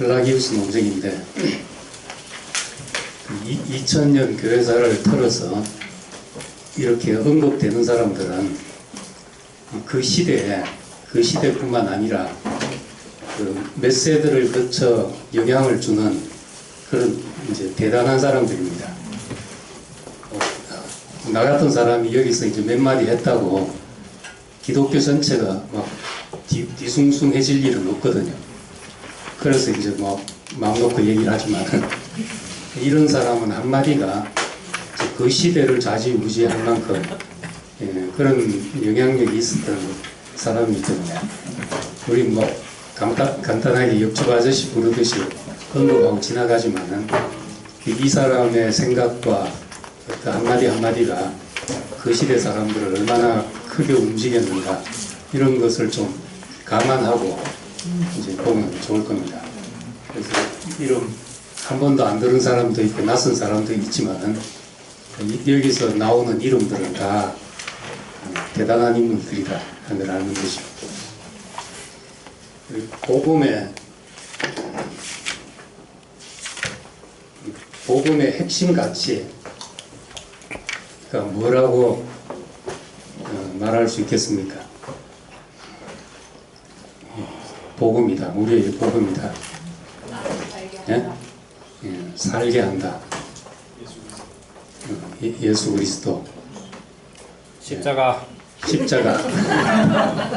플라기우스 농정인데 2000년 교회사를 털어서 이렇게 언급되는 사람들은 그 시대뿐만 아니라 그 몇 세대를 거쳐 영향을 주는 그런 이제 대단한 사람들입니다. 나 같은 사람이 여기서 이제 몇 마디 했다고 기독교 전체가 막 뒤숭숭해질 일은 없거든요. 그래서 이제 뭐 마음 놓고 얘기를 하지만 이런 사람은 한마디가 그 시대를 좌지우지할 만큼 그런 영향력이 있었던 사람이기 때문에 우리 뭐 간단하게 옆집 아저씨 부르듯이 언급하고 지나가지만은 이 사람의 생각과 그 한마디 한마디가 그 시대 사람들을 얼마나 크게 움직였는가 이런 것을 좀 감안하고 이제 보면 좋을 겁니다. 그래서 이런 한 번도 안 들은 사람도 있고 낯선 사람도 있지만은 여기서 나오는 이름들은 다 대단한 인물들이다 하는 걸 아는 것이고, 복음의 핵심 가치가 뭐라고 말할 수 있겠습니까? 복음이다. 우리에게 복음이다. 예? 예, 살게 한다. 예수 그리스도. 십자가.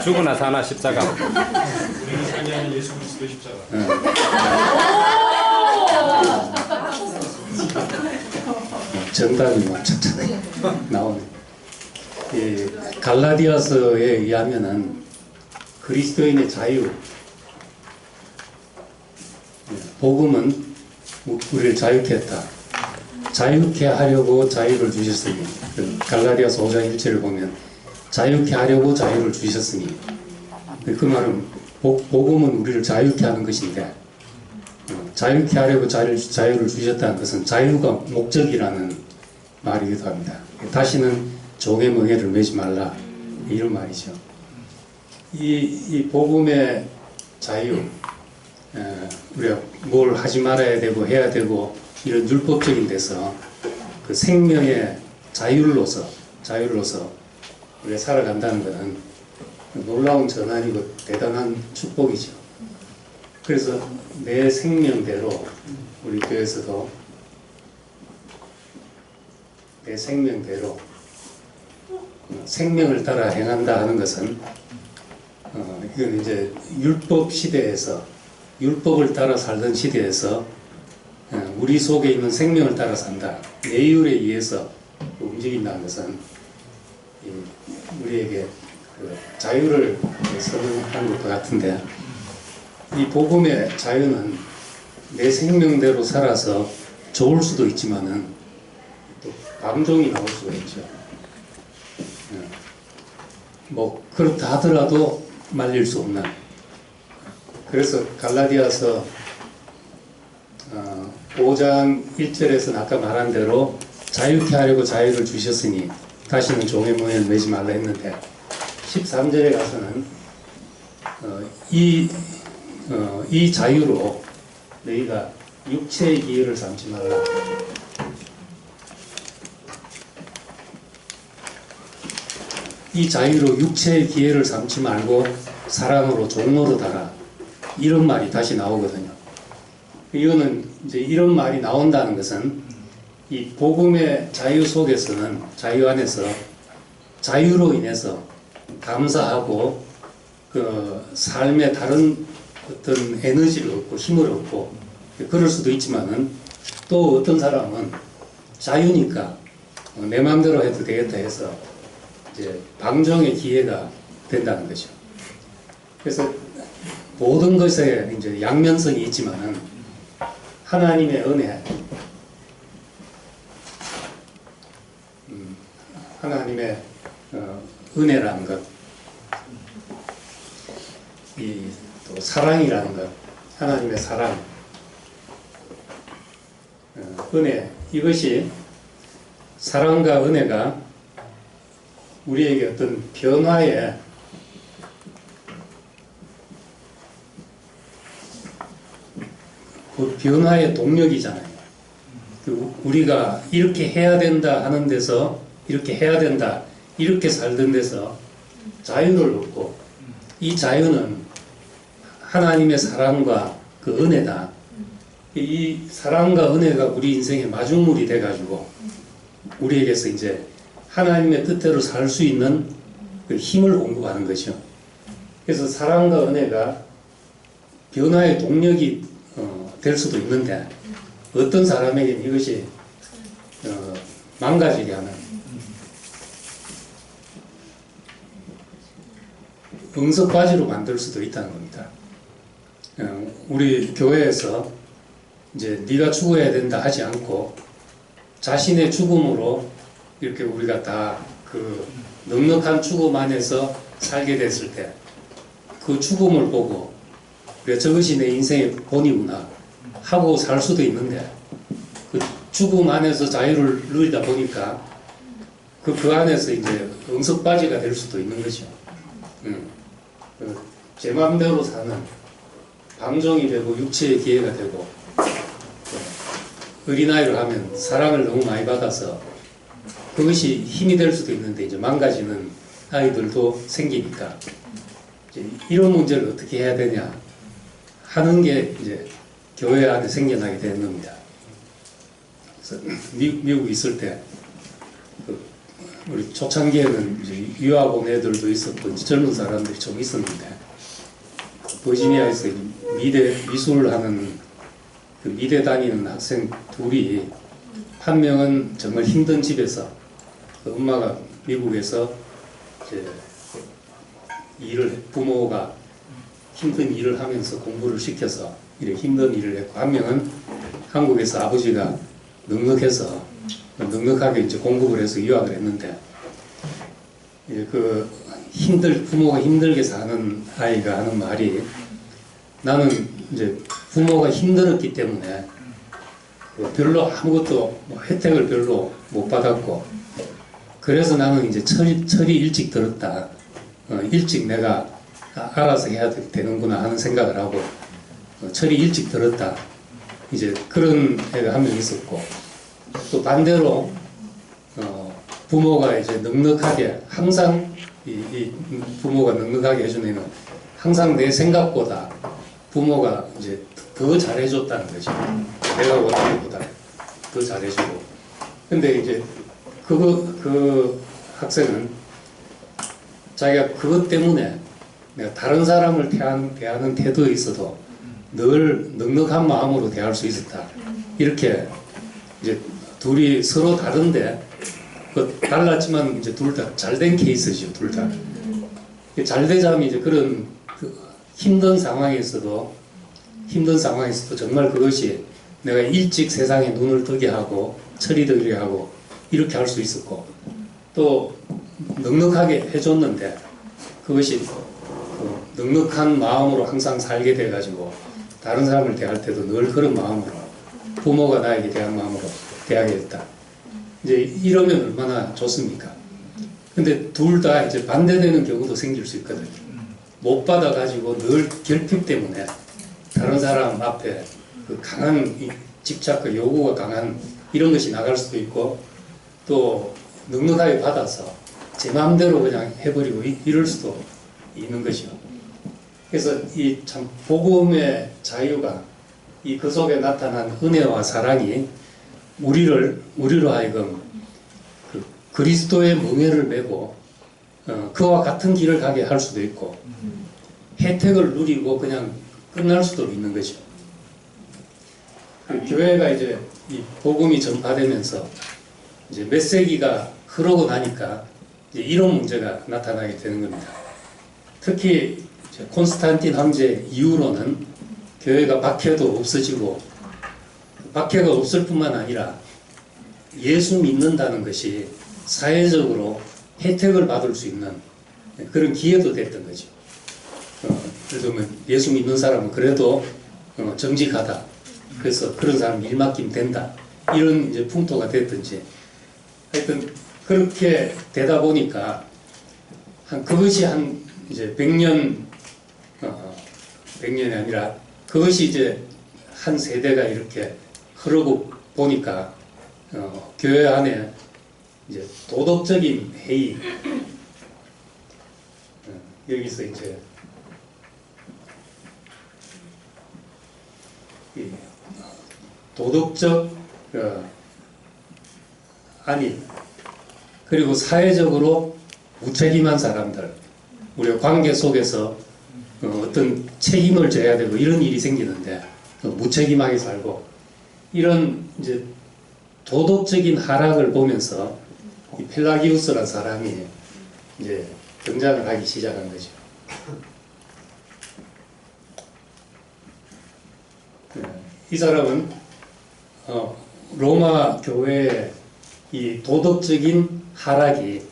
죽으나 사나 십자가. 우리는 살게 하는 예수 그리스도 십자가. 정답이 막 착착 나오네. 예, 갈라디아서에 의하면은 그리스도인의 자유, 복음은 우리를 자유케 했다. 자유케 하려고 자유를 주셨으니, 갈라디아서 5장 1절을 보면 자유케 하려고 자유를 주셨으니, 그 말은 복음은 우리를 자유케 하는 것인데, 자유케 하려고 자유를 주셨다는 것은 자유가 목적이라는 말이기도 합니다. 다시는 종의 멍에를 매지 말라, 이런 말이죠. 이 복음의 자유, 우리가 뭘 하지 말아야 되고 해야 되고 이런 율법적인 데서 그 생명의 자율로서 우리가 살아간다는 것은 놀라운 전환이고 대단한 축복이죠. 그래서 내 생명대로 우리 교회에서도 내 생명대로 생명을 따라 행한다 하는 것은 이건 이제 율법 시대에서 율법을 따라 살던 시대에서 우리 속에 있는 생명을 따라 산다. 내율에 의해서 움직인다는 것은 우리에게 그 자유를 선언한 것과 같은데, 이 복음의 자유는 내 생명대로 살아서 좋을 수도 있지만은 또 방종이 나올 수가 있죠. 뭐 그렇다 하더라도 말릴 수 없는. 그래서 갈라디아서 5장 1절에서는 아까 말한 대로 자유케 하려고 자유를 주셨으니 다시는 종의 멍에를 매지 말라 했는데, 13절에 가서는 이 자유로 너희가 육체의 기회를 삼지 말라. 이 자유로 육체의 기회를 삼지 말고 사랑으로 종로로 달아. 이런 말이 다시 나오거든요. 이거는 이제 이런 말이 나온다는 것은 이 복음의 자유 속에서는, 자유 안에서 자유로 인해서 감사하고 그 삶의 다른 어떤 에너지를 얻고 힘을 얻고 그럴 수도 있지만은, 또 어떤 사람은 자유니까 내 마음대로 해도 되겠다 해서 이제 방종의 기회가 된다는 거죠. 그래서 모든 것에 이제 양면성이 있지만은 하나님의 은혜, 하나님의 은혜라는 것, 또 사랑이라는 것, 하나님의 사랑, 은혜, 이것이 사랑과 은혜가 우리에게 어떤 변화의 변화의 동력이잖아요. 우리가 이렇게 해야 된다 하는 데서 이렇게 해야 된다, 이렇게 살던 데서 자유를 얻고, 이 자유는 하나님의 사랑과 그 은혜다. 이 사랑과 은혜가 우리 인생의 마중물이 돼가지고 우리에게서 이제 하나님의 뜻대로 살 수 있는 그 힘을 공급하는 것이요. 그래서 사랑과 은혜가 변화의 동력이 될 수도 있는데, 어떤 사람에게는 이것이 망가지게 하는, 응석바지로 만들 수도 있다는 겁니다. 우리 교회에서 이제 네가 죽어야 된다 하지 않고 자신의 죽음으로 이렇게 우리가 다 그 넉넉한 죽음 안에서 살게 됐을 때 그 죽음을 보고 그래, 저것이 내 인생의 본이구나 하고 살 수도 있는데, 그 죽음 안에서 자유를 누리다 보니까 그 안에서 이제 응석바지가 될 수도 있는 거죠. 제 마음대로 사는 방종이 되고 육체의 기회가 되고, 어린아이를 하면 사랑을 너무 많이 받아서 그것이 힘이 될 수도 있는데 이제 망가지는 아이들도 생기니까, 이제 이런 문제를 어떻게 해야 되냐 하는 게 이제 교회 안에 생겨나게 되는 겁니다. 그래서 미국에 있을 때 우리 초창기에는 이제 유학 온 애들도 있었고 젊은 사람들이 좀 있었는데, 버지니아에서 미술을 하는 그 미대 다니는 학생 둘이, 한 명은 정말 힘든 집에서, 그 엄마가 미국에서 이제 부모가 힘든 일을 하면서 공부를 시켜서 이렇게 힘든 일을 했고, 한 명은 한국에서 아버지가 넉넉하게 이제 공급을 해서 유학을 했는데, 그 부모가 힘들게 사는 아이가 하는 말이, 나는 이제 부모가 힘들었기 때문에 별로 아무것도 혜택을 별로 못 받았고, 그래서 나는 이제 철이 일찍 들었다. 일찍 내가 알아서 해야 되는구나 하는 생각을 하고, 철이 일찍 들었다. 이제 그런 애가 한 명 있었고, 또 반대로 부모가 이제 넉넉하게, 항상 이 부모가 넉넉하게 해준 애는 항상 내 생각보다 부모가 이제 더 잘해줬다는 거죠. 내가 원하는 것보다 더 잘해주고. 근데 이제 그 학생은 자기가 그것 때문에 내가 다른 사람을 대하는 태도에 있어도 늘 넉넉한 마음으로 대할 수 있었다. 이렇게 이제 둘이 서로 다른데, 달랐지만 이제 둘 다 잘된 케이스죠, 둘 다. 잘 되자면 이제 그런 힘든 상황에서도 정말 그것이 내가 일찍 세상에 눈을 뜨게 하고 철이 들게 하고 이렇게 할 수 있었고, 또 넉넉하게 해줬는데 그것이 넉넉한 마음으로 항상 살게 돼가지고 다른 사람을 대할 때도 늘 그런 마음으로, 부모가 나에게 대한 마음으로 대하게 됐다. 이제 이러면 얼마나 좋습니까? 근데 둘 다 이제 반대되는 경우도 생길 수 있거든요. 못 받아가지고 늘 결핍 때문에 다른 사람 앞에 그 강한 집착과 요구가 강한 이런 것이 나갈 수도 있고, 또 넉넉하게 받아서 제 마음대로 그냥 해버리고 이럴 수도 있는 것이요. 그래서 이 참 복음의 자유가, 그 속에 나타난 은혜와 사랑이 우리로 하여금 그 그리스도의 멍에를 메고 그와 같은 길을 가게 할 수도 있고, 혜택을 누리고 그냥 끝날 수도 있는 거죠. 교회가 이제 이 복음이 전파되면서 이제 몇 세기가 흐르고 나니까 이제 이런 문제가 나타나게 되는 겁니다. 특히 콘스탄틴 황제 이후로는 교회가 박해도 없어지고, 박해가 없을 뿐만 아니라 예수 믿는다는 것이 사회적으로 혜택을 받을 수 있는 그런 기회도 됐던 거죠. 예를 들면 예수 믿는 사람은 그래도 정직하다. 그래서 그런 사람 일 맡기면 된다. 이런 이제 풍토가 됐든지, 하여튼 그렇게 되다 보니까 그것이 이제 100년이 아니라 그것이 이제 한 세대가 이렇게 흐르고 보니까 교회 안에 이제 도덕적인 회의, 여기서 이제 이 도덕적 안일, 그리고 사회적으로 무책임한 사람들, 우리가 관계 속에서 어떤 책임을 져야 되고 이런 일이 생기는데 무책임하게 살고, 이런 이제 도덕적인 하락을 보면서 이 펠라기우스라는 사람이 이제 등장을 하기 시작한 거죠. 이 사람은 로마 교회의 이 도덕적인 하락이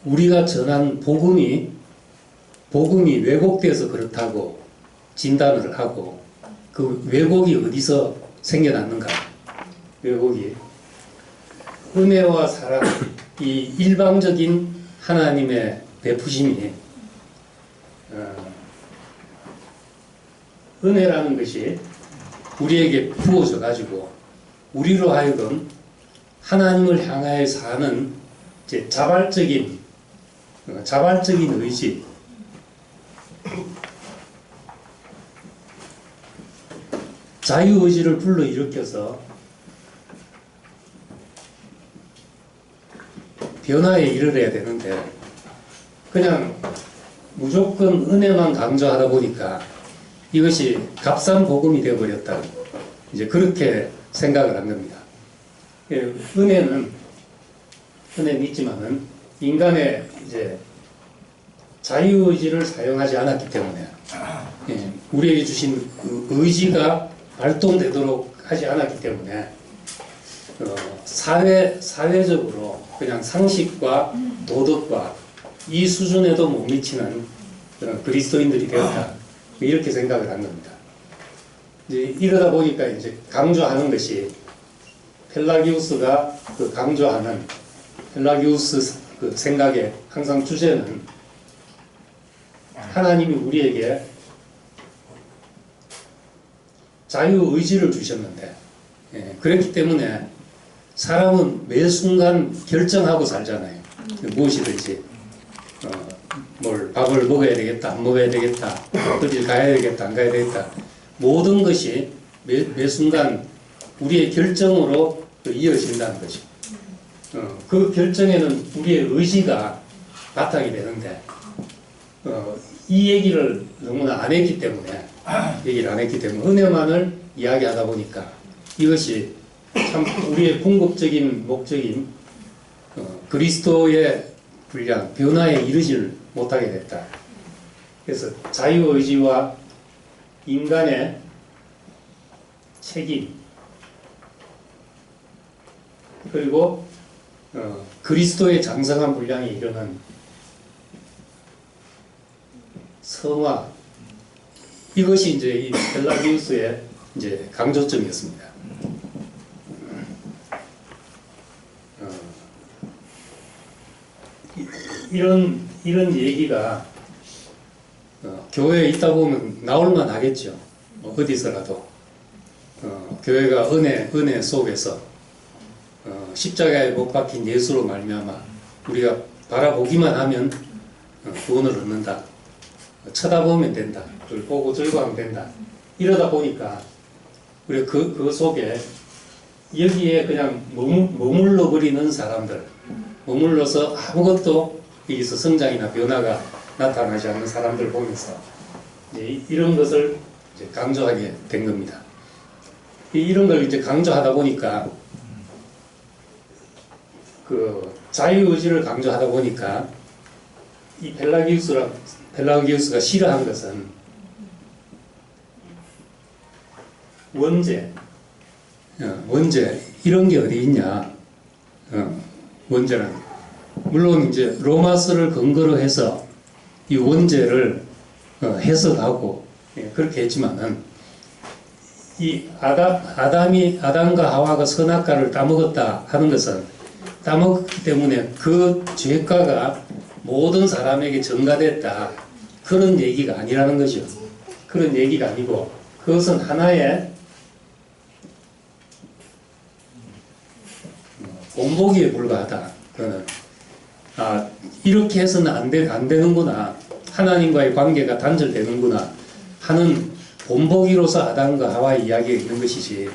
우리가 전한 복음이 왜곡돼서 그렇다고 진단을 하고, 그 왜곡이 어디서 생겨났는가? 왜곡이 은혜와 사랑, 이 일방적인 하나님의 베푸심이 은혜라는 것이 우리에게 부어져 가지고 우리로 하여금 하나님을 향하여 사는 이제 자발적인 의지, 자유의지를 불러일으켜서 변화에 이르러야 되는데, 그냥 무조건 은혜만 강조하다 보니까 이것이 값싼 복음이 되어버렸다. 이제 그렇게 생각을 한 겁니다. 은혜는 있지만은 인간의 이제 자유의지를 사용하지 않았기 때문에, 우리에게 주신 그 의지가 발동되도록 하지 않았기 때문에 사회적으로 그냥 상식과 도덕과 이 수준에도 못 미치는 그런 그리스도인들이 되었다, 이렇게 생각을 한 겁니다. 이제 이러다 보니까 이제 강조하는 것이 펠라기우스가 그 강조하는 펠라기우스 그 생각의 항상 주제는 하나님이 우리에게 자유의지를 주셨는데, 그렇기 때문에 사람은 매 순간 결정하고 살잖아요. 무엇이든지 뭘 밥을 먹어야 되겠다, 안 먹어야 되겠다, 어딜 가야 되겠다, 안 가야 되겠다, 모든 것이 매 순간 우리의 결정으로 이어진다는 거죠. 그 결정에는 우리의 의지가 바탕이 되는데, 이 얘기를 너무나 안 했기 때문에 은혜만을 이야기하다 보니까 이것이 참 우리의 궁극적인 목적인 그리스도의 분량, 변화에 이르지를 못하게 됐다. 그래서 자유의지와 인간의 책임, 그리고 그리스도의 장성한 분량에 이르는 성화, 이것이 이제 이 펠라기우스의 이제 강조점이었습니다. 이런 얘기가 교회에 있다 보면 나올만 하겠죠. 어디서라도 교회가 은혜 속에서 십자가에 못 박힌 예수로 말미암아 우리가 바라보기만 하면 구원을 얻는다. 쳐다보면 된다. 그걸 보고 즐거워하면 된다. 이러다 보니까 우리가 그 속에 여기에 그냥 머물러 버리는 사람들, 머물러서 아무것도 여기서 성장이나 변화가 나타나지 않는 사람들 보면서 이제 이런 것을 이제 강조하게 된 겁니다. 이런 걸 이제 강조하다 보니까 그 자유의지를 강조하다 보니까 이 펠라기우스가 싫어한 것은 원죄 이런 게 어디 있냐? 원죄는 물론 이제 로마서를 근거로 해서 이 원죄를 해석하고 그렇게 했지만은 이 아담과 하와가 선악과를 따먹었다 하는 것은 따먹기 때문에 그 죄가가 모든 사람에게 전가됐다. 그런 얘기가 아니라는 거죠. 그런 얘기가 아니고 그것은 하나의 본보기에 불과하다. 그거는 이렇게 해서는 안 되는구나. 하나님과의 관계가 단절되는구나 하는 본보기로서 아담과 하와의 이야기가 있는 것이지,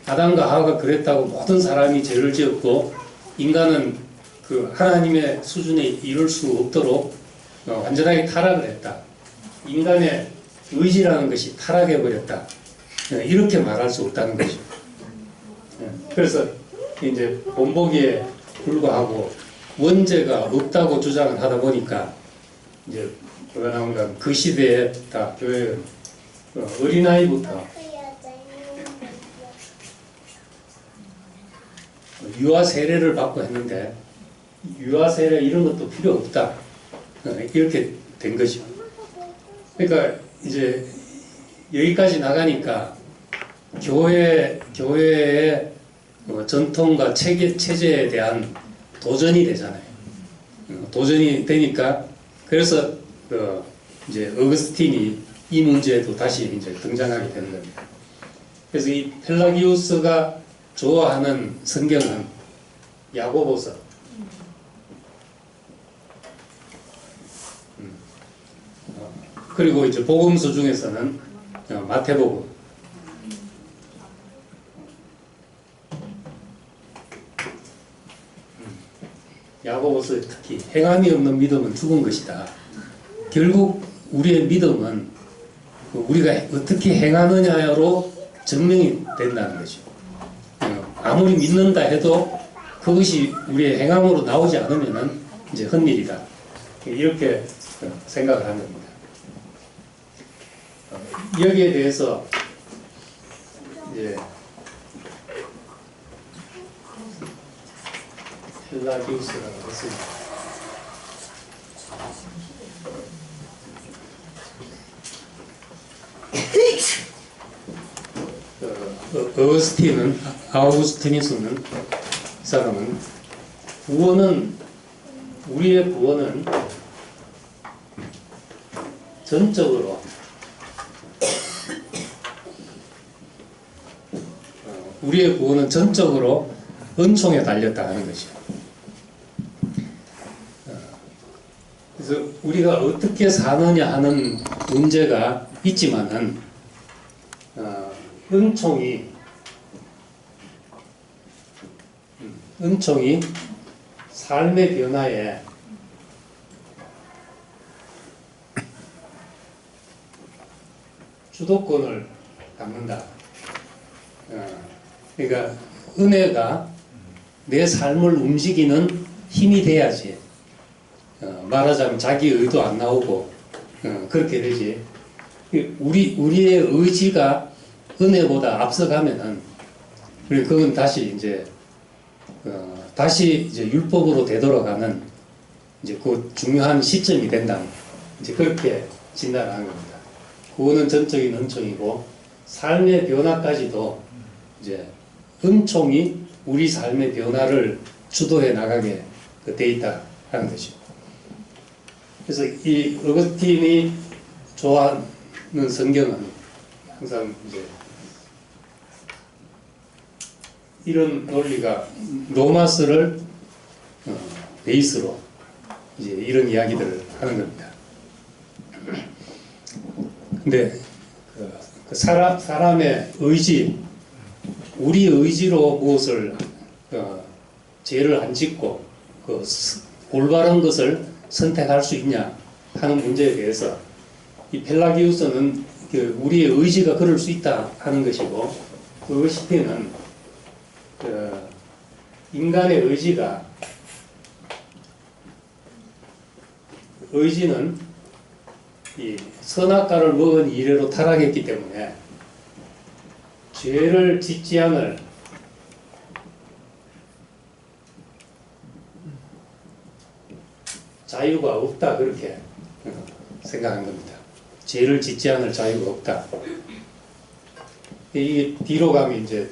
아담과 하와가 그랬다고 모든 사람이 죄를 지었고 인간은 그 하나님의 수준에 이를 수 없도록 완전하게 타락을 했다. 인간의 의지라는 것이 타락해버렸다. 이렇게 말할 수 없다는 거죠. 그래서 이제 본보기에 불과하고 원죄가 없다고 주장을 하다 보니까 이제 뭐가 나온가, 그 시대에 다 교회 어린아이부터 유아 세례를 받고 했는데 유아 세례 이런 것도 필요 없다. 이렇게 된 거죠. 그러니까 이제 여기까지 나가니까 교회의 전통과 체제에 대한 도전이 되잖아요. 도전이 되니까 그래서 이제 어거스틴이 이 문제에도 다시 이제 등장하게 되는 겁니다. 그래서 이 펠라기우스가 좋아하는 성경은 야고보서, 그리고 이제 복음서 중에서는 마태복음, 야고보서 특히 행함이 없는 믿음은 죽은 것이다. 결국 우리의 믿음은 우리가 어떻게 행하느냐로 증명이 된다는 거죠. 아무리 믿는다 해도 그것이 우리의 행함으로 나오지 않으면은 이제 헛일이다. 이렇게 생각을 하는 겁니다. 여기에 대해서 이제 펠라기우스라고 했습니다. 아우구스티누스는, 이 사람은 우리의 구원은 전적으로 은총에 달렸다 하는 것이요. 그래서 우리가 어떻게 사느냐 하는 문제가 있지만은 은총이 삶의 변화에 주도권을 갖는다. 그러니까 은혜가 내 삶을 움직이는 힘이 돼야지. 말하자면 자기 의도 안 나오고 그렇게 되지. 우리의 의지가 은혜보다 앞서가면은 그건 다시 이제 율법으로 되돌아가는 이제 그 중요한 시점이 된다. 이제 그렇게 진단하는 겁니다. 구원은 전적인 은총이고 삶의 변화까지도 이제 은총이 우리 삶의 변화를 주도해 나가게 돼 있다 하는 것이죠. 그래서 이 어거스틴이 좋아하는 성경은 항상 이제 이런 논리가 로마서를 베이스로 이제 이런 이야기들을 하는 겁니다. 근데 그 사람의 의지, 우리 의지로 무엇을 죄를 안 짓고 그 올바른 것을 선택할 수 있냐 하는 문제에 대해서 이 펠라기우스는 우리의 의지가 그럴 수 있다 하는 것이고, 어거스틴은 인간의 의지는 이 선악과를 먹은 이래로 타락했기 때문에 죄를 짓지 않을 자유가 없다, 그렇게 생각한 겁니다. 죄를 짓지 않을 자유가 없다. 이게 뒤로 가면 이제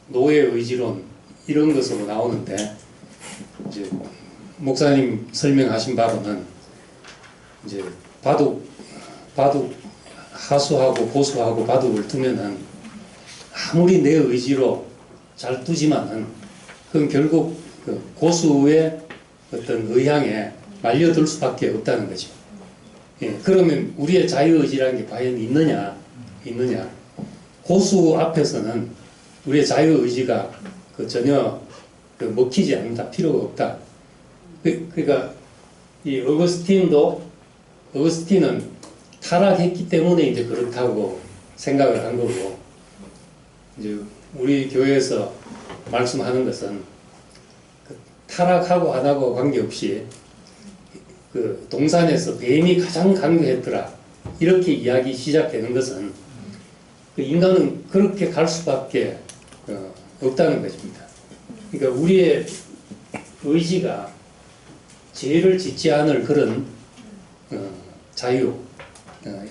노예 의지론 이런 것으로 나오는데, 이제 목사님 설명하신 바로는 이제 바둑 하수하고 고수하고 바둑을 두면은 아무리 내 의지로 잘 두지만은 그건 결국 그 고수의 어떤 의향에 말려들 수밖에 없다는 거죠. 예, 그러면 우리의 자유의지라는 게 과연 있느냐? 고수 앞에서는 우리의 자유의지가 그 전혀 그 먹히지 않는다. 필요가 없다. 그러니까 이 어거스틴은 타락했기 때문에 이제 그렇다고 생각을 한 거고, 이제 우리 교회에서 말씀하는 것은 그 타락하고 안 하고 관계없이 그 동산에서 뱀이 가장 강력했더라 이렇게 이야기 시작되는 것은 그 인간은 그렇게 갈 수밖에 없다는 것입니다. 그러니까 우리의 의지가 죄를 짓지 않을 그런 자유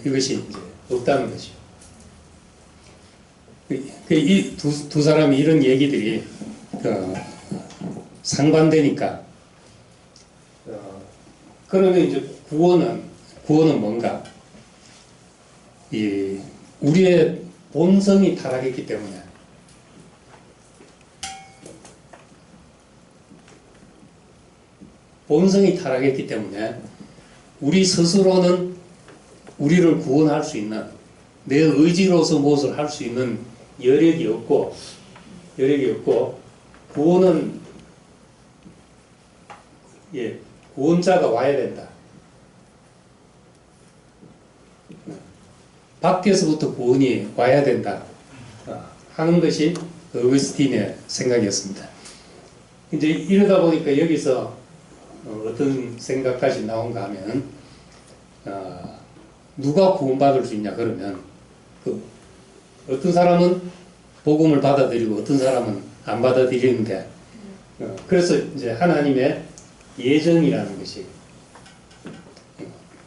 이것이 이제 없다는 것이죠. 이 두 사람이 이런 얘기들이 상반되니까 그러면 이제 구원은 뭔가 이 우리의 본성이 타락했기 때문에 우리 스스로는 우리를 구원할 수 있는 내 의지로서 무엇을 할 수 있는 여력이 없고 구원은 구원자가 와야 된다. 밖에서부터 구원이 와야 된다 하는 것이 어거스틴의 생각이었습니다. 이제 이러다 보니까 여기서 어떤 생각까지 나온가 하면 누가 구원받을 수 있냐 그러면 어떤 사람은 복음을 받아들이고 어떤 사람은 안 받아들이는데 그래서 이제 하나님의 예정이라는 것이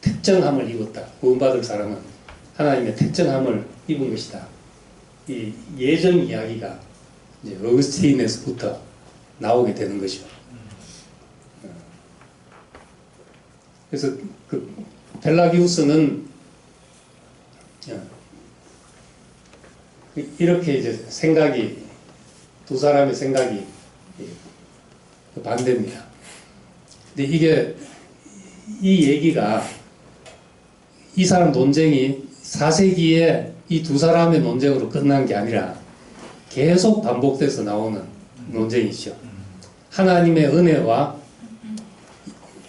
특정함을 입었다. 구원받을 사람은 하나님의 특정함을 입은 것이다. 이 예정 이야기가 이제 어거스틴에서부터 나오게 되는 것이죠. 그래서 그 펠라기우스는 이렇게 이제 두 사람의 생각이 반대입니다. 근데 이 얘기가 이 사람 논쟁이 4세기에 이 두 사람의 논쟁으로 끝난 게 아니라 계속 반복돼서 나오는 논쟁이죠. 하나님의 은혜와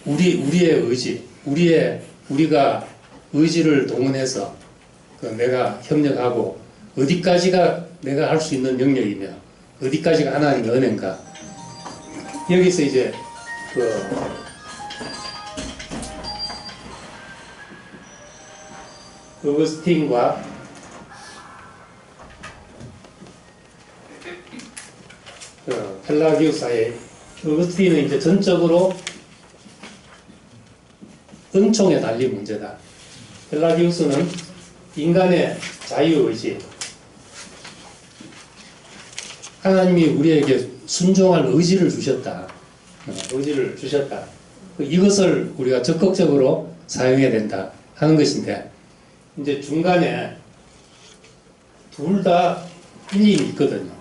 우리의 의지, 우리가 의지를 동원해서 내가 협력하고 어디까지가 내가 할 수 있는 영역이며 어디까지가 하나님의 은혜인가. 여기서 이제 어거스틴과 펠라기우스 사이에 어거스틴은 이제 전적으로 은총에 달린 문제다. 펠라기우스는 인간의 자유의지, 하나님이 우리에게 순종할 의지를 주셨다. 이것을 우리가 적극적으로 사용해야 된다 하는 것인데, 이제 중간에 둘 다 일리는 있거든요.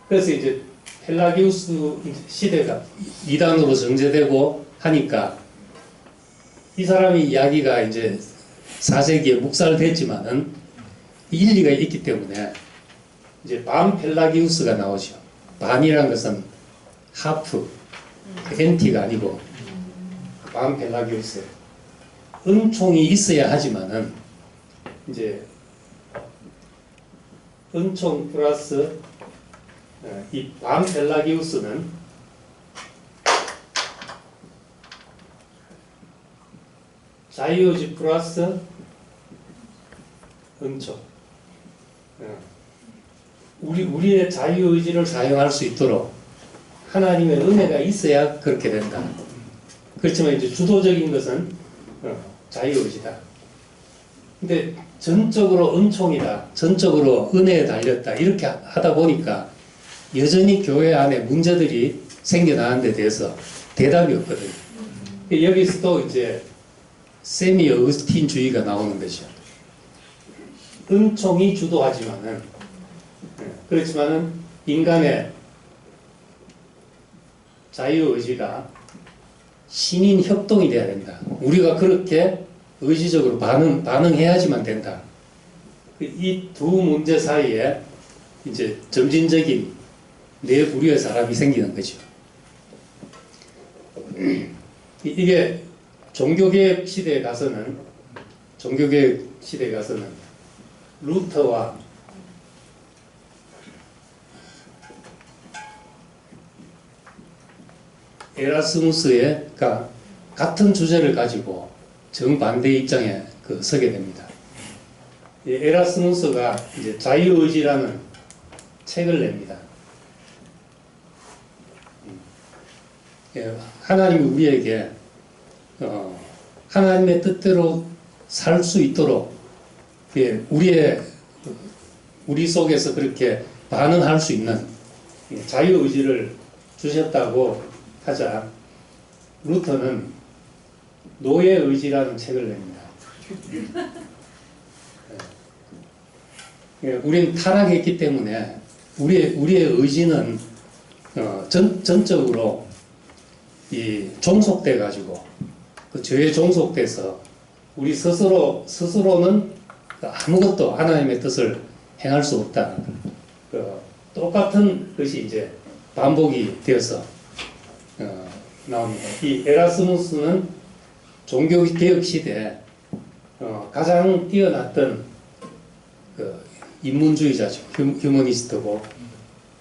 그래서 이제 펠라기우스 시대가 이단으로 정제되고 하니까 이 사람의 이야기가 이제 4세기에 묵살됐지만은 일리가 있기 때문에 이제 반 펠라기우스가 나오죠. 반이라는 것은 하프, 엔티가 아니고 반 펠라기우스. 은총이 있어야 하지만은 이제 은총 플러스 이 반 펠라기우스는 자유의지 플러스 은총. 우리의 자유의지를 사용할 수 있도록 하나님의 은혜가 있어야 그렇게 된다. 그렇지만 이제 주도적인 것은 자유의지다. 근데 전적으로 은총이다. 전적으로 은혜에 달렸다. 이렇게 하다 보니까 여전히 교회 안에 문제들이 생겨나는 데 대해서 대답이 없거든요. 여기서도 이제 세미 어거스틴주의가 나오는 것이죠. 은총이 주도하지만은 그렇지만은 인간의 자유의지가 신인 협동이 돼야 된다. 우리가 그렇게 의지적으로 반응해야지만 된다. 이 두 문제 사이에 이제 점진적인 네 부류의 사람이 생기는 거죠. 이게 종교개혁 시대에 가서는 루터와 에라스무스가 같은 주제를 가지고 정반대 입장에 서게 됩니다. 에라스무스가 이제 자유의지라는 책을 냅니다. 하나님이 우리에게 하나님의 뜻대로 살 수 있도록 우리 속에서 그렇게 반응할 수 있는 자유의지를 주셨다고 하자 루터는 노예의지라는 책을 냅니다. 우리는 타락했기 때문에 우리의 의지는 전적으로 종속돼 가지고 그 죄에 종속돼서 우리 스스로는 아무것도 하나님의 뜻을 행할 수 없다. 똑같은 것이 이제 반복이 되어서 나옵니다. 이 에라스무스는 종교개혁 시대에 가장 뛰어났던 인문주의자죠. 휴머니스트고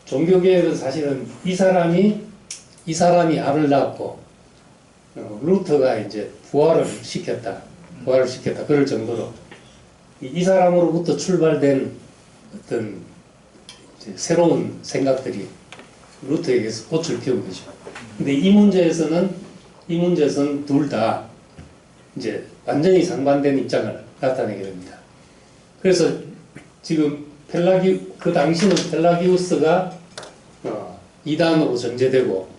종교개혁은 사실은 이 사람이 알을 낳았고 루터가 이제 부활을 시켰다. 그럴 정도로 이 사람으로부터 출발된 어떤 새로운 생각들이 루터에게서 꽃을 피운 거죠. 근데 이 문제에서는 둘 다 이제 완전히 상반된 입장을 나타내게 됩니다. 그래서 지금 그 당시는 펠라기우스가 이단으로 정제되고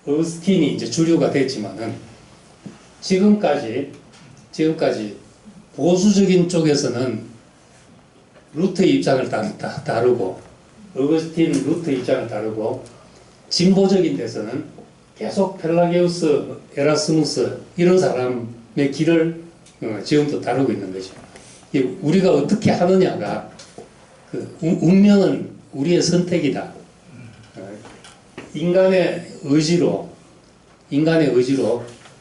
어거스틴이 이제 주류가 됐지만은 지금까지 보수적인 쪽에서는 루터의 입장을 다르고 어거스틴 루터의 입장을 다르고 진보적인 데서는 계속 펠라기우스, 에라스무스 이런 사람의 길을 지금도 다루고 있는 거죠. 우리가 어떻게 하느냐가 운명은 우리의 선택이다. 인간의 의지로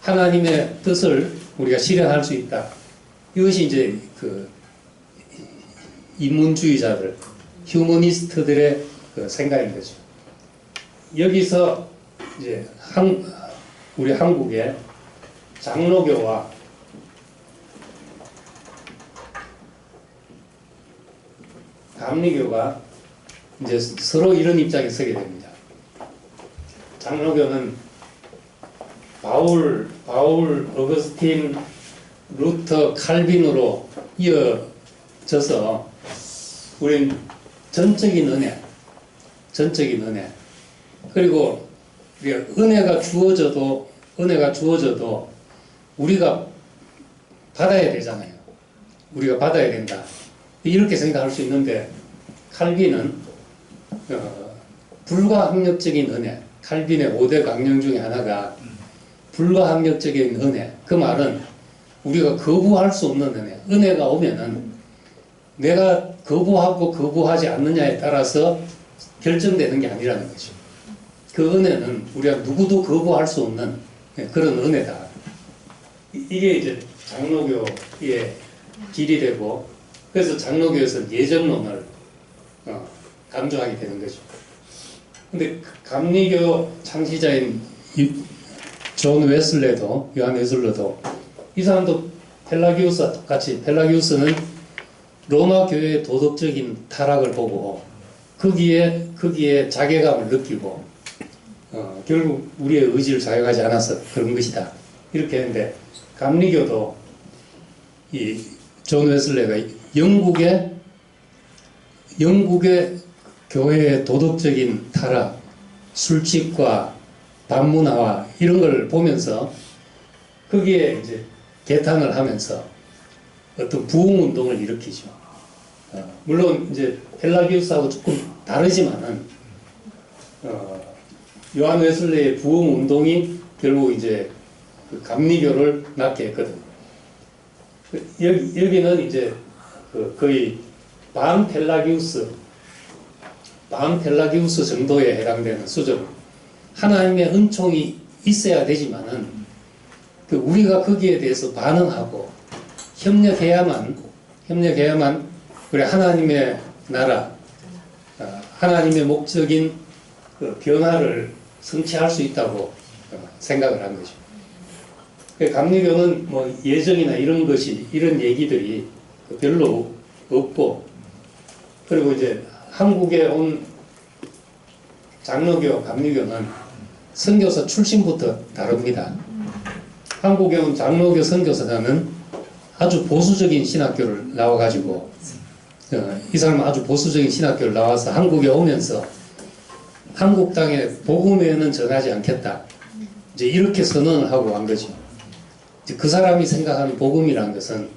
하나님의 뜻을 우리가 실현할 수 있다. 이것이 이제 인문주의자들, 휴머니스트들의 생각인 거죠. 여기서 이제 우리 한국의 장로교와 감리교가 이제 서로 이런 입장에 서게 됩니다. 장로교는 바울, 어거스틴, 루터, 칼빈으로 이어져서 우린 전적인 은혜 그리고 은혜가 주어져도 우리가 받아야 되잖아요. 우리가 받아야 된다. 이렇게 생각할 수 있는데 칼빈은 불가항력적인 은혜, 칼빈의 5대 강령 중에 하나가 불가항력적인 은혜. 그 말은 우리가 거부할 수 없는 은혜. 은혜가 오면은 내가 거부하고 거부하지 않느냐에 따라서 결정되는 게 아니라는 거죠. 그 은혜는 우리가 누구도 거부할 수 없는 그런 은혜다. 이게 이제 장로교의 길이 되고, 그래서 장로교에서 예정론을 강조하게 되는 거죠. 근데 감리교 창시자인 존 웨슬레도, 요한 웨슬레도, 이 사람도 펠라기우스와 똑같이, 펠라기우스는 로마 교회의 도덕적인 타락을 보고 거기에 자괴감을 느끼고 결국 우리의 의지를 자유하지 않아서 그런 것이다. 이렇게 했는데 감리교도 이 존 웨슬레가 영국의 교회의 도덕적인 타락, 술집과 반문화와 이런 걸 보면서 거기에 이제 개탄을 하면서 어떤 부흥 운동을 일으키죠. 물론 이제 펠라기우스하고 조금 다르지만은 요한 웨슬레의 부흥 운동이 결국 이제 그 감리교를 낳게 했거든요. 여기는 이제 거의 반펠라기우스 정도에 해당되는 수준. 하나님의 은총이 있어야 되지만은 우리가 거기에 대해서 반응하고 협력해야만 그래 하나님의 나라, 하나님의 목적인 그 변화를 성취할 수 있다고 생각을 한 거죠. 감리교는 뭐 예정이나 이런 얘기들이 별로 없고, 그리고 이제 한국에 온 장로교, 감리교는 선교사 출신부터 다릅니다. 한국에 온 장로교 선교사는 아주 보수적인 신학교를 나와가지고, 이 사람은 아주 보수적인 신학교를 나와서 한국에 오면서 한국 땅에 복음 외에는 전하지 않겠다. 이제 이렇게 선언을 하고 간 거죠. 이제 그 사람이 생각하는 복음이라는 것은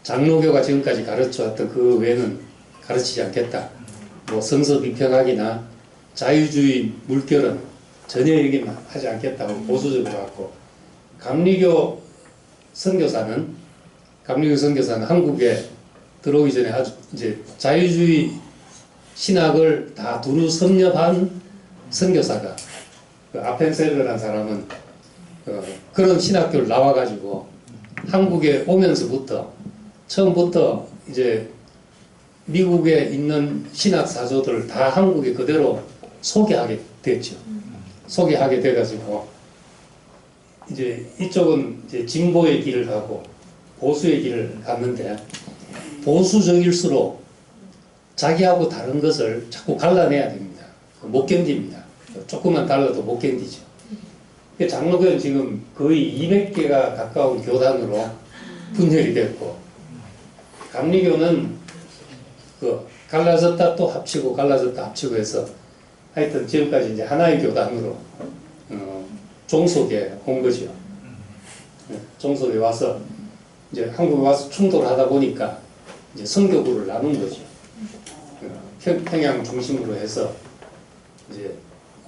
장로교가 지금까지 가르쳐왔던 그 외에는 가르치지 않겠다. 뭐 성서 비평학이나 자유주의 물결은 전혀 얘기하지 않겠다고 보수적으로 갖고, 감리교 선교사는 한국에 들어오기 전에 아주 이제 자유주의 신학을 다 두루 섭렵한 선교사가, 그 아펜셀러라는 사람은 그런 신학교를 나와가지고 한국에 오면서부터 처음부터 이제 미국에 있는 신학 사조들을 다 한국에 그대로 소개하게 됐죠. 소개하게 돼가지고 이제 이쪽은 이제 진보의 길을 가고 보수의 길을 갔는데, 보수적일수록 자기하고 다른 것을 자꾸 갈라내야 됩니다. 못 견딥니다. 조금만 달라도 못 견디죠. 장로교는 지금 거의 200개가 가까운 교단으로 분열이 됐고, 감리교는 갈라졌다 또 합치고 갈라졌다 합치고 해서 하여튼 지금까지 이제 하나의 교단으로 종속에 온 거죠. 종속에 와서 이제 한국에 와서 충돌하다 보니까 이제 선교구를 나눈 거죠. 평양 중심으로 해서 이제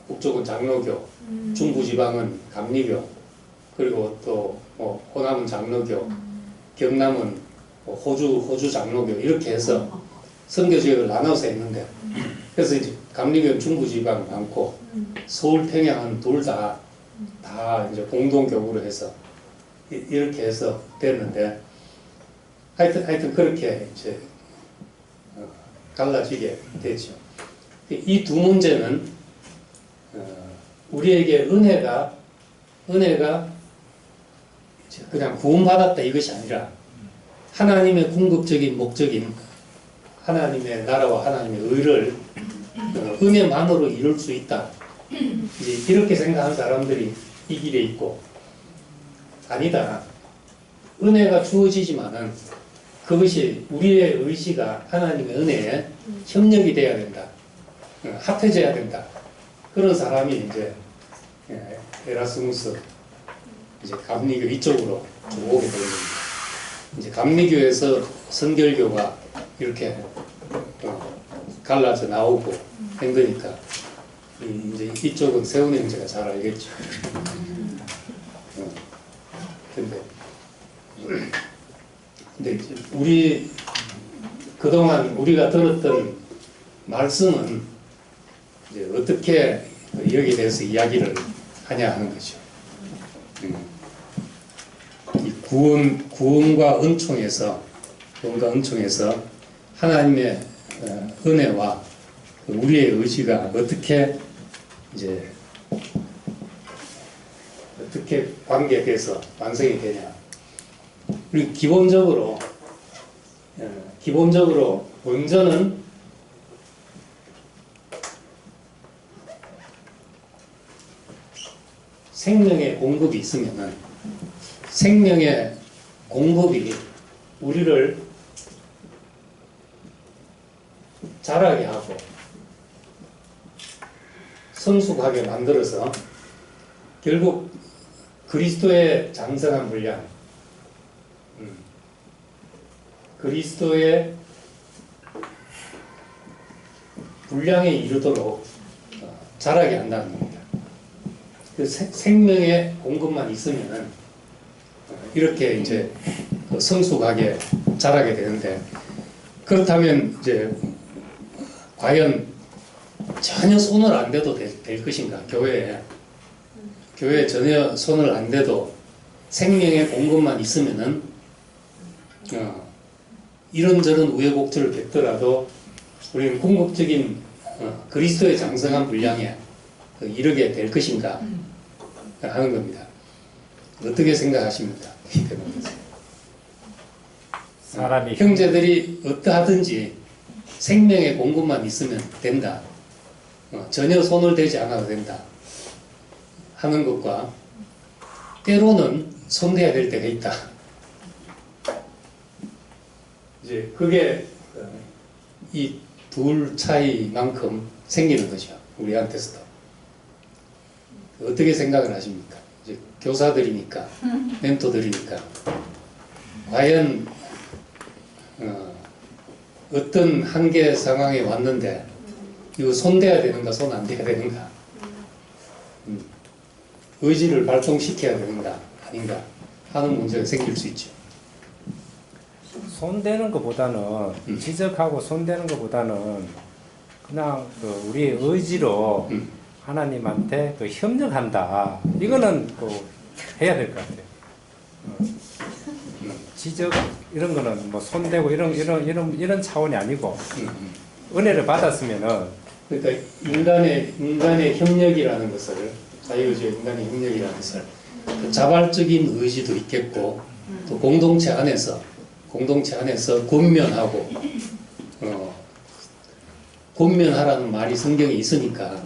북쪽은 장로교, 중부지방은 감리교, 그리고 또 호남은 장로교, 경남은 호주 장로교, 이렇게 해서 선교 지역을 나눠서 했는데, 그래서 이제 감리교는 중부지방 많고 서울 평양은 둘 다 이제 공동교구로 해서 이렇게 해서 됐는데, 하여튼 그렇게 이제 갈라지게 되죠. 이 두 문제는 우리에게 은혜가 그냥 구원받았다 이것이 아니라 하나님의 궁극적인 목적인 하나님의 나라와 하나님의 의를 은혜만으로 이룰 수 있다. 이제 이렇게 생각하는 사람들이 이 길에 있고, 아니다. 은혜가 주어지지만은 그것이 우리의 의지가 하나님의 은혜에 협력이 돼야 된다. 합해져야 된다. 그런 사람이 이제 에라스무스 이제 감리교 이쪽으로 좀 오게 되는 겁니다. 이제 감리교에서 선결교가 이렇게 갈라져 나오고 된 거니까 이제 이쪽은 세훈 형제가 잘 알겠죠. 근데 우리 그동안 우리가 들었던 말씀은 이제 어떻게 여기에 대해서 이야기를 하냐 하는 거죠. 이 구원과 은총에서 하나님의 은혜와 우리의 의지가 어떻게 관계돼서 완성이 되냐. 그리고 기본적으로 먼저는 생명의 공급이 있으면은, 생명의 공급이 우리를 자라게 하고 성숙하게 만들어서 결국 그리스도의 장성한 분량, 그리스도의 분량에 이르도록 자라게 한다는 겁니다. 그 생명의 공급만 있으면은 이렇게 이제 성숙하게 자라게 되는데, 그렇다면 이제 과연 전혀 손을 안 대도 될 것인가? 교회에 전혀 손을 안 대도 생명의 공급만 있으면은 이런저런 우여곡절을 겪더라도 우리는 궁극적인 그리스도의 장성한 분량에 이르게 될 것인가 하는 겁니다. 어떻게 생각하십니까? 이 대목에서. 사람이 형제들이 어떠하든지 생명의 공급만 있으면 된다. 전혀 손을 대지 않아도 된다. 하는 것과 때로는 손대야 될 때가 있다. 이제 그게 이 둘 차이만큼 생기는 거죠. 우리한테서도. 어떻게 생각을 하십니까? 이제 교사들이니까, 멘토들이니까. 과연 어떤 한계 상황에 왔는데 이거 손대야 되는가 손 안 대야 되는가, 의지를 발동시켜야 되는가 아닌가 하는 문제가 생길 수 있죠. 손대는 것보다는 지적하고 손대는 것보다는 그냥 그 우리의 의지로 하나님한테 그 협력한다. 이거는 그 해야 될 것 같아요. 지적 이런 거는 뭐 손대고 이런 차원이 아니고 은혜를 받았으면은, 그러니까 인간의 협력이라는 것을, 자유주의 인간의 협력이라는 것을 그 자발적인 의지도 있겠고 또 공동체 안에서 권면하고 권면하라는 말이 성경에 있으니까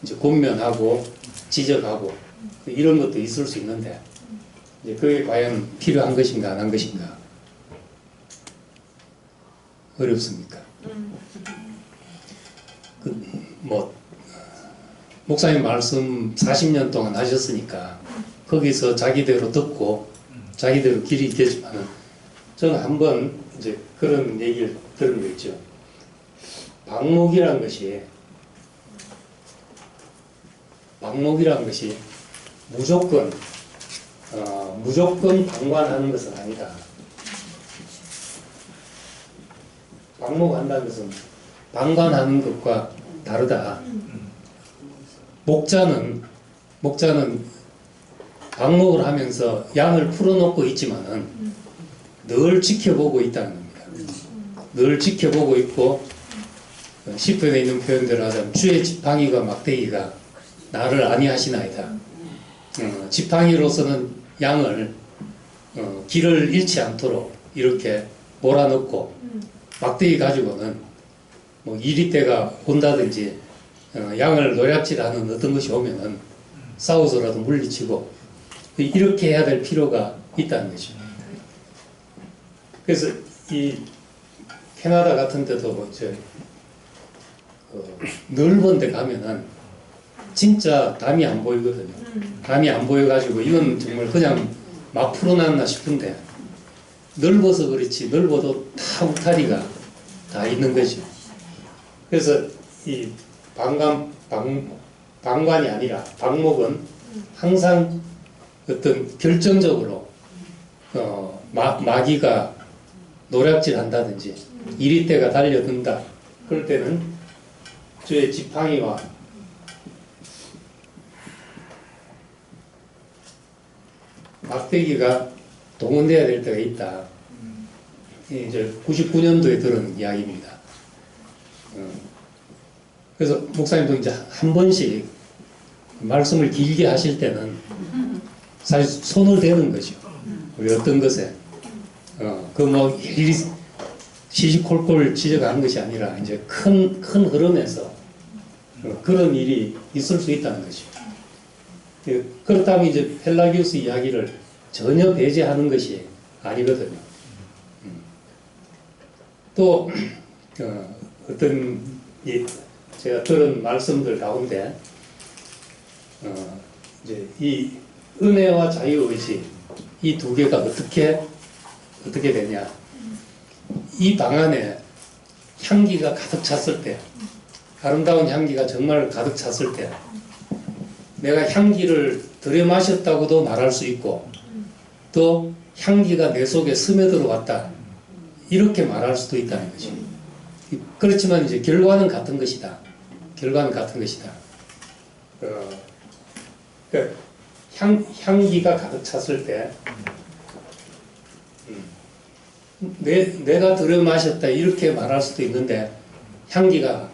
이제 권면하고 지적하고 이런 것도 있을 수 있는데, 이제 그게 과연 필요한 것인가 안 한 것인가 어렵습니까? 목사님 말씀 40년 동안 하셨으니까 거기서 자기대로 듣고 자기대로 길이 있겠지만은, 저는 한번 이제 그런 얘기를 들은 거 있죠. 방목이란 것이 무조건 방관하는 것은 아니다. 방목한다는 것은 방관하는 것과 다르다. 목자는 방목을 하면서 양을 풀어놓고 있지만은 늘 지켜보고 있다는 겁니다. 늘 지켜보고 있고, 시편에 있는 표현대로 하자면 주의 지팡이가 막대기가 나를 아니하시나이다. 지팡이로서는 양을 길을 잃지 않도록 이렇게 몰아넣고, 막대기 가지고는 뭐 이리때가 온다든지 양을 노략질하는 어떤 것이 오면은 싸워서라도 물리치고 이렇게 해야 될 필요가 있다는 거죠. 그래서 이 캐나다 같은 데도 이제 넓은 데 가면은 진짜 담이 안 보이거든요. 담이 안 보여가지고 이건 정말 그냥 막 풀어놨나 싶은데, 넓어서 그렇지 넓어도 다 울타리가 다 있는 거죠. 그래서 이 방관이 아니라 방목은 항상 어떤 결정적으로 마귀가 노략질 한다든지 이리때가 달려든다, 그럴 때는 주의 지팡이와 막대기가 동원돼야 될 때가 있다. 이제 99년도에 들은 이야기입니다. 그래서 목사님도 이제 한 번씩 말씀을 길게 하실 때는 사실 손을 대는 거죠. 우리 어떤 것에 그 뭐 일일이 시시콜콜 지적하는 것이 아니라 이제 큰 흐름에서 그런 일이 있을 수 있다는 거죠. 그렇다면 이제 펠라기우스 이야기를 전혀 배제하는 것이 아니거든요. 또 어떤 제가 들은 말씀들 가운데 이제 이 은혜와 자유의지 이 두 개가 어떻게 되냐, 이 방 안에 향기가 가득 찼을 때, 아름다운 향기가 정말 가득 찼을 때, 내가 향기를 들여 마셨다고도 말할 수 있고, 또 향기가 내 속에 스며들어 왔다, 이렇게 말할 수도 있다는 거죠. 그렇지만 이제 결과는 같은 것이다. 결과는 같은 것이다. 그러니까 향기가 가득 찼을 때, 내가 들여 마셨다 이렇게 말할 수도 있는데, 향기가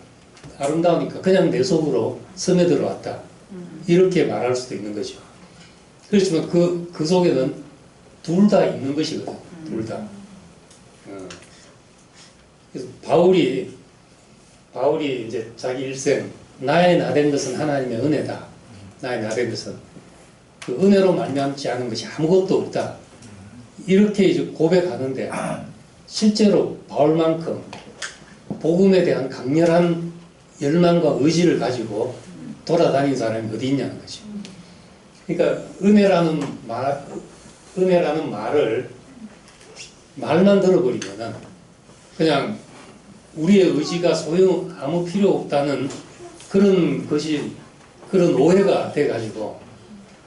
아름다우니까 그냥 내 속으로 스며들어 왔다, 이렇게 말할 수도 있는 거죠. 그렇지만 그 속에는 둘 다 있는 것이거든. 둘 다. 그래서 바울이 이제 자기 일생, 나의 나된 것은 하나님의 은혜다. 나의 나된 것은 그 은혜로 말미암지 않은 것이 아무것도 없다. 이렇게 이제 고백하는데, 실제로 바울만큼 복음에 대한 강렬한 열망과 의지를 가지고 돌아다닌 사람이 어디 있냐는 거죠. 그러니까 은혜라는 말을 말만 들어버리면은 그냥 우리의 의지가 아무 필요 없다는 그런 오해가 돼가지고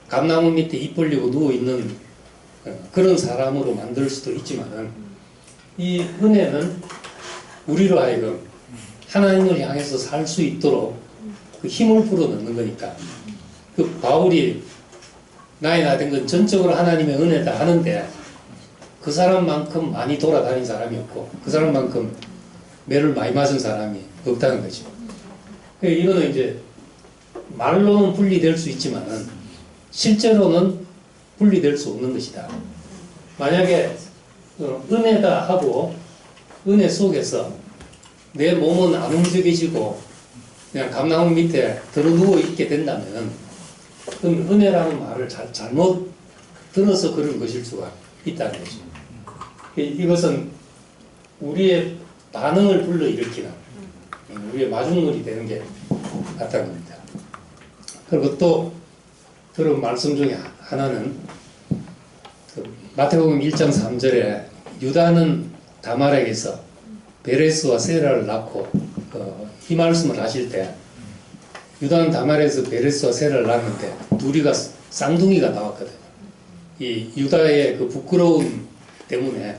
감나무 밑에 입 벌리고 누워있는 그런 사람으로 만들 수도 있지만은, 이 은혜는 우리로 하여금 하나님을 향해서 살 수 있도록 그 힘을 불어넣는 거니까, 그 바울이 나의 나된 건 전적으로 하나님의 은혜다 하는데, 그 사람만큼 많이 돌아다닌 사람이 없고, 그 사람만큼 매를 많이 맞은 사람이 없다는 거죠. 이거는 이제 말로는 분리될 수 있지만은 실제로는 분리될 수 없는 것이다. 만약에 은혜다 하고 은혜 속에서 내 몸은 안 움직여지고 그냥 감나무 밑에 들어 누워 있게 된다면, 그럼 은혜라는 말을 잘못 들어서 그런 것일 수가 있다는 거죠. 이것은 우리의 반응을 불러일으키는, 우리의 마중물이 되는 게 같다는 겁니다. 그리고 또 그런 말씀 중에 하나는 마태복음 1장 3절에 유다는 다말에게서 베레스와 세라를 낳고, 이 말씀을 하실 때 유다는 다말에서 베레스와 세라를 낳았는데 둘이가 쌍둥이가 나왔거든요. 이 유다의 그 부끄러움 때문에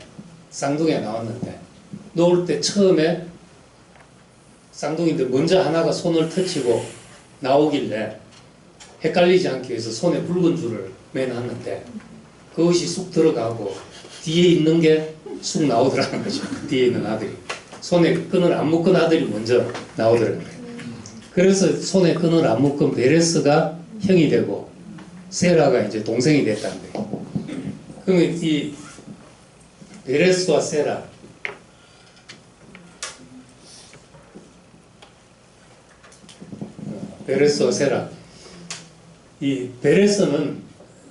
쌍둥이가 나왔는데, 놓을 때 처음에 쌍둥이인데 먼저 하나가 손을 터치고 나오길래 헷갈리지 않기 위해서 손에 붉은 줄을 매놨는데, 그것이 쑥 들어가고 뒤에 있는 게 쑥 나오더라는 거죠. 뒤에 있는 아들이. 손에 끈을 안 묶은 아들이 먼저 나오더라는 거예요. 그래서 손에 끈을 안 묶은 베레스가 형이 되고 세라가 이제 동생이 됐다는 거예요. 그러면 이 베레스와 세라, 이 베레스는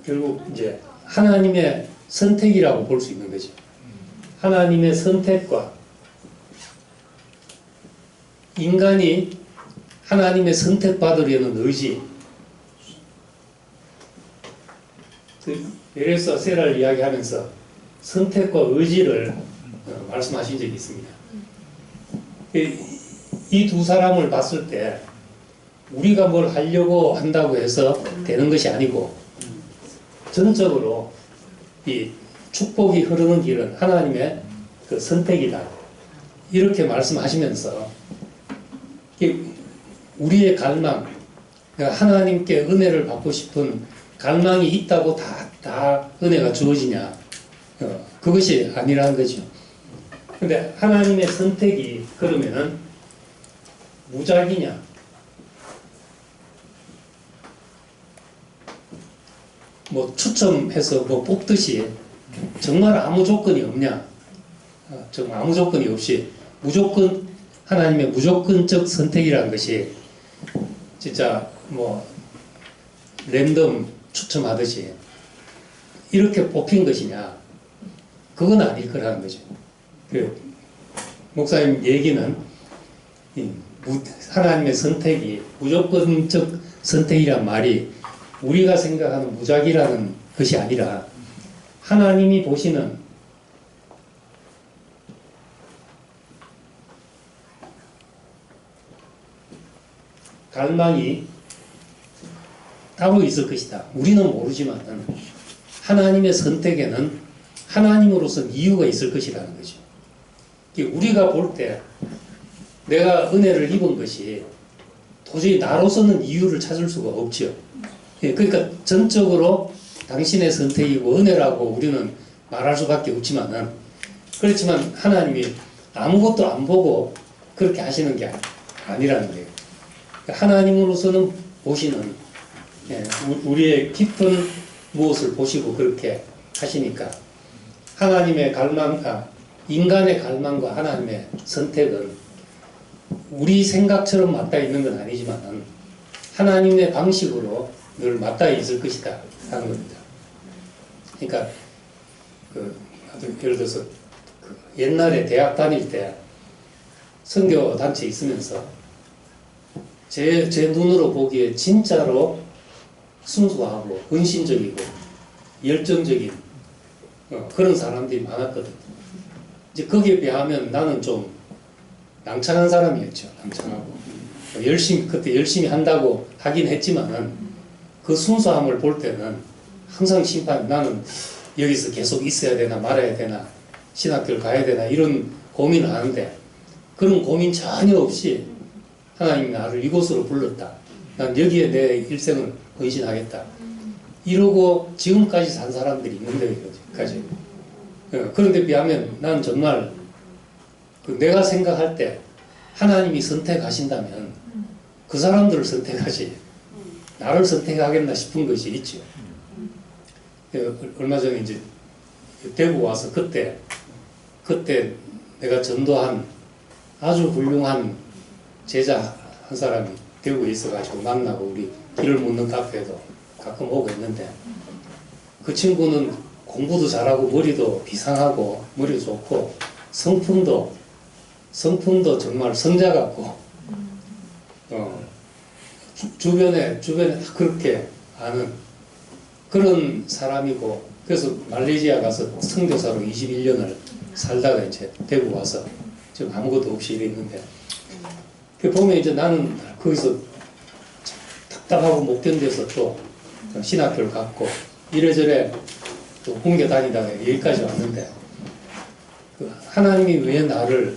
결국 이제 하나님의 선택이라고 볼 수 있는 거죠. 하나님의 선택과 인간이 하나님의 선택받으려는 의지, 베레스와 세라를 이야기하면서 선택과 의지를 말씀하신 적이 있습니다. 이 두 사람을 봤을 때 우리가 뭘 하려고 한다고 해서 되는 것이 아니고, 전적으로 이 축복이 흐르는 길은 하나님의 그 선택이다, 이렇게 말씀하시면서 우리의 갈망, 하나님께 은혜를 받고 싶은 갈망이 있다고 다 은혜가 주어지냐, 그것이 아니라는 거죠. 근데 하나님의 선택이 그러면은 무작위냐, 뭐 추첨해서 뭐 뽑듯이 정말 아무 조건이 없냐, 정말 아무 조건이 없이 하나님의 무조건적 선택이라는 것이 진짜 뭐 랜덤 추첨하듯이 이렇게 뽑힌 것이냐, 그건 아닐 거라는 거죠. 그 목사님 얘기는 하나님의 선택이 무조건적 선택이란 말이 우리가 생각하는 무작위라는 것이 아니라, 하나님이 보시는 갈망이 따로 있을 것이다. 우리는 모르지만은 하나님의 선택에는 하나님으로서는 이유가 있을 것이라는 거죠. 우리가 볼 때 내가 은혜를 입은 것이 도저히 나로서는 이유를 찾을 수가 없죠. 그러니까 전적으로 당신의 선택이고 은혜라고 우리는 말할 수밖에 없지만은, 그렇지만 하나님이 아무것도 안 보고 그렇게 하시는 게 아니라는 거예요. 하나님으로서는 보시는, 우리의 깊은 무엇을 보시고 그렇게 하시니까 하나님의 인간의 갈망과 하나님의 선택은 우리 생각처럼 맞닿아 있는 건 아니지만 하나님의 방식으로 늘 맞닿아 있을 것이다 하는 겁니다. 그러니까 예를 들어서 옛날에 대학 다닐 때 선교 단체 있으면서 제 눈으로 보기에 진짜로 순수하고 헌신적이고 열정적인 그런 사람들이 많았거든요. 이제 거기에 비하면 나는 좀 낭창한 사람이었죠. 낭창하고 그때 열심히 한다고 하긴 했지만은 그 순수함을 볼 때는 항상 나는 여기서 계속 있어야 되나 말아야 되나, 신학교를 가야 되나, 이런 고민을 하는데 그런 고민 전혀 없이 하나님이 나를 이곳으로 불렀다. 난 여기에 내 일생을 헌신하겠다. 이러고 지금까지 산 사람들이 있는데, 여기까지. 그런데 비하면 난 정말 내가 생각할 때 하나님이 선택하신다면 그 사람들을 선택하지 나를 선택하겠나 싶은 것이 있죠. 얼마 전에 이제 대구 와서 그때 내가 전도한 아주 훌륭한 제자 한 사람이 대구에 있어가지고 만나고 우리 길을 묻는 카페에도 가끔 오고 있는데, 그 친구는 공부도 잘하고 머리도 비상하고 머리도 좋고 성품도 정말 성자 같고 주변에 그렇게 아는 그런 사람이고, 그래서 말레이시아 가서 선교사로 21년을 살다가 이제 대구 와서 지금 아무것도 없이 이랬는데, 그 보면 이제 나는 거기서 답답하고 못 견뎌서 또 신학교를 갔고 이래저래 또 옮겨 다니다가 여기까지 왔는데, 하나님이 왜 나를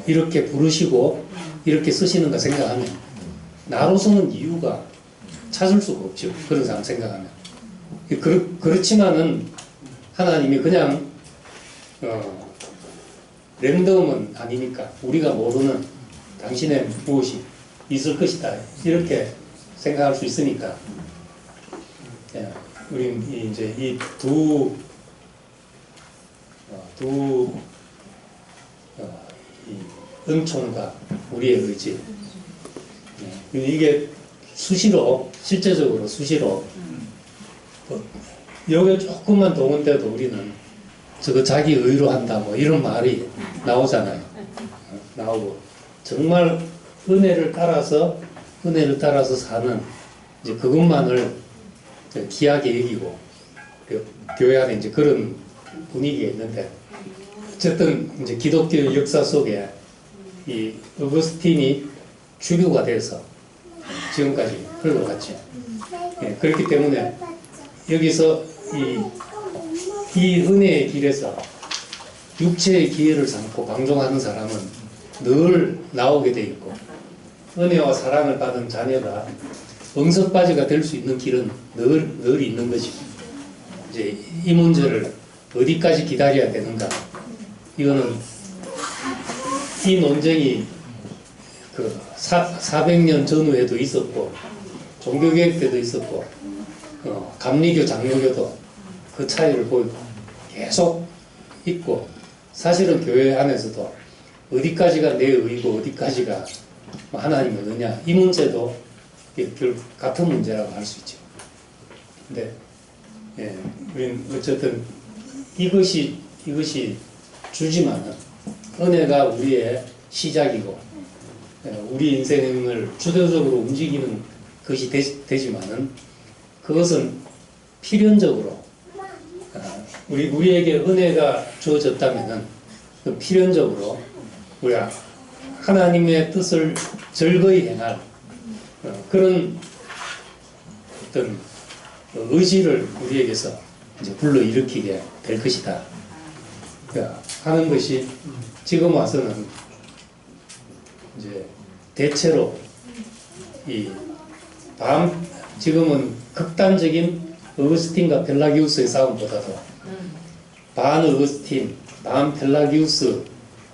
이렇게 부르시고 이렇게 쓰시는가 생각하면 나로서는 이유가 찾을 수가 없죠. 그런 사람 생각하면. 그렇지만은 하나님이 그냥 랜덤은 아니니까 우리가 모르는 당신의 무엇이 있을 것이다 이렇게 생각할 수 있으니까, 우리 이제 이 은총과 우리의 의지, 이게 실제적으로 수시로 여기 조금만 동원돼도 우리는 저거 자기 의로 한다 뭐 이런 말이 나오잖아요. 나오고 정말 은혜를 따라서 사는 이제 그것만을 귀하게 여기고 교회 안에 이제 그런 분위기가 있는데, 어쨌든 이제 기독교 역사 속에 이 어거스틴이 주교가 돼서 지금까지 흘러갔죠. 그렇기 때문에 여기서 이 은혜의 길에서 육체의 기회를 삼고 방종하는 사람은 늘 나오게 돼 있고, 은혜와 사랑을 받은 자녀가 엉석바지가 될 수 있는 길은 늘 있는 거지. 이제 이 문제를 어디까지 기다려야 되는가? 이거는 이 논쟁이 400년 전후에도 있었고, 종교개혁 때도 있었고, 감리교, 장로교도 그 차이를 보이고 계속 있고, 사실은 교회 안에서도 어디까지가 내 의고 어디까지가 하나님의 은혜냐, 이 문제도 같은 문제라고 할 수 있죠. 근데 우리는 어쨌든 이것이 주지만은 은혜가 우리의 시작이고 우리 인생을 주도적으로 움직이는 것이 되지만은 그것은 필연적으로 우리에게 은혜가 주어졌다면은 필연적으로 우리가 하나님의 뜻을 절거히 행할 그런 어떤 의지를 우리에게서 이제 불러일으키게 될 것이다. 그러니까 하는 것이 지금 와서는 이제 대체로 지금은 극단적인 어거스틴과 펠라기우스의 싸움보다도 반 어거스틴, 반 펠라기우스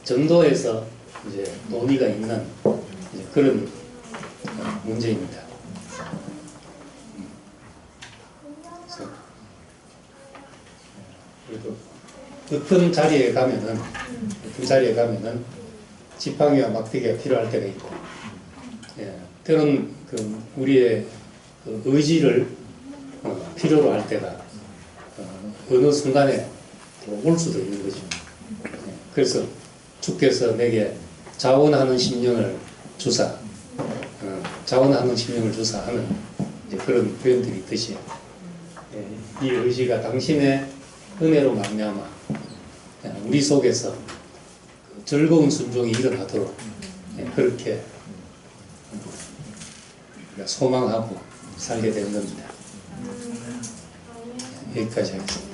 정도에서 이제 논의가 있는 이제 그런 문제입니다. 그래서 어떤 자리에 가면은 지팡이와 막대기가 필요할 때가 있고, 때로는 우리의 의지를 필요로 할 때가 어느 순간에 올 수도 있는 거죠. 그래서 주께서 내게 자원하는 심령을 주사 하는 이제 그런 표현들이 있듯이 이 의지가 당신의 은혜로 말미암아 우리 속에서 즐거운 순종이 일어나도록 그렇게 소망하고 살게 되는 겁니다. 여기까지 하겠습니다.